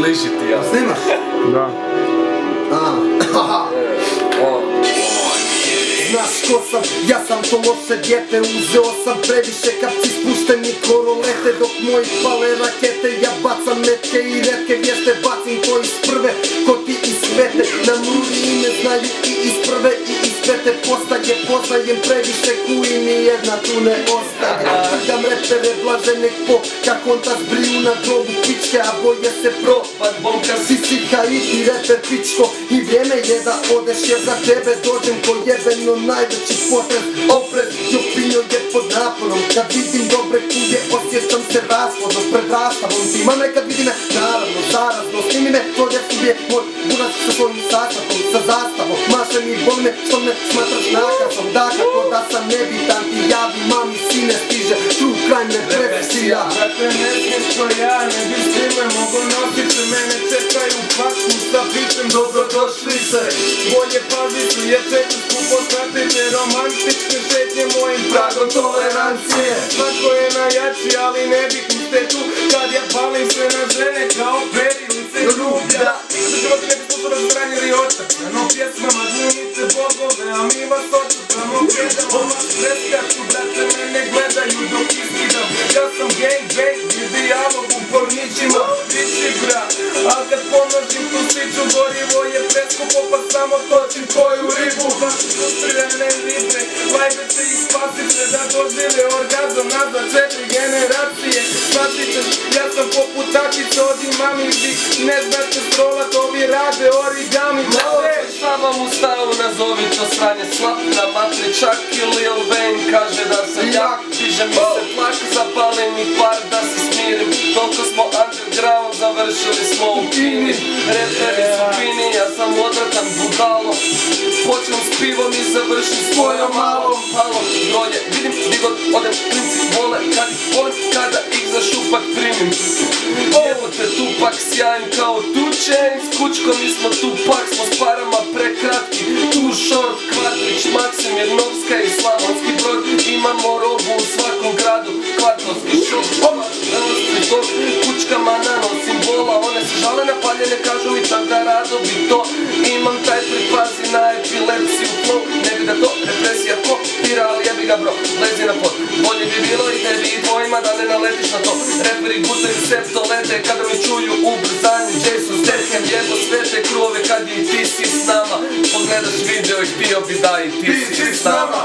bliži ti ja. Snimaš? Da. Znaš ko sam, ja sam to loše dijete. Uzeo sam previše kapci spušteni korolete. Dok moji pale rakete, ja bacam metke i retke vješte. Bacim to iz prve, ko ti iz pete. Na muri ime znaju i iz prve i iz pete. Poznajem previše kuji, ni jedna tu ne ostaje. Trgam repere blaženek po, kak on ta zbriju na grobu pičke. A boje se propad bomka, si siha i ti reper pičko. I vrijeme je da odeš jer za tebe dođem ko jebeno najveći potres. Oprez, Jopinjo je pod naponom. Kad vidim dobre kuje, osjećam se rasvodno. Pred rastavom ti, ma nekad vidi me, naravno, zarazno. Snimi me, to je uvijek moj bunac sa svojim sastavom, sa zastavom. Maše mi, boli me, što me smatraš nakazom. Da, kako da sam nebitan, ti javi mami, sine stiže, true crime ne preverzija. Brate, ne smijem što ja ne bi s time mogo nosit se. Mene čekaju u pakku sa bićem, dobrodošli se. Bolje pazi su jer četu skupo shvatite romantične šetnje mojim pragom tolerancije. Svako je najjači, ali ne bih ste tu kad ja palim sve na žene kao perilice rublja. Život ne bi sposoba stranjili očaka, no pjesmama glumite bogove, a mi vas očutamo. Predamo vas preskaču, brate, mene gledaju dok iskidam. Ja sam gang bang, i dijalog u pornićima, bići brat. A kad pomnožim tu sliču, gorivo je preskupo, pa samo točim tvoju ribu. Baš frustrirane ribe, lajbe će ih spasite da dožive orgazam nazad 4 generacije. Shvatit ćeš, ja sam poput takice od imami, vi ne znate strolat, ovi rade origami. Sama mu stavu nazovi to sranje slap na matri. Čak i Lil Wayne kaže da sam jak. Diže mi se tlak, zapalim ih par da se smirim. Toliko smo underground, završili smo u kini. Reperi su fini, ja sam odratan budalo. Počnem s pivom i završim s tvojom malom. Halo, dolje, vidim gdje god odem, klinci vole kad ih volim, kada ih za šupak primim. Evo te Tupak sjajan kao Tučen, s kučkom mi smo Tupak, smo s parama prekratki. Too short, Kvatrić, Maksim, Jednovska i Slavonski Brod. Imamo robu u svakom gradu, kvartovski šok. Kučkama nanosim bola, one se žale na paljene, kažu mi čak da rado bi to. Imam taj pripazi na epilepsiju flow, ne bi da to represija kopira, ali jebi ga bro, lezi na pod. Bolje bi bilo i tebi i tvojima da ne naletiš na to. Reperi gutaju septolete kada mi čuju ubrzanje. Jason Statham jebo sve te krove kad je i ti si s nama. Pogledaš video i htio bi da i ti si s nama.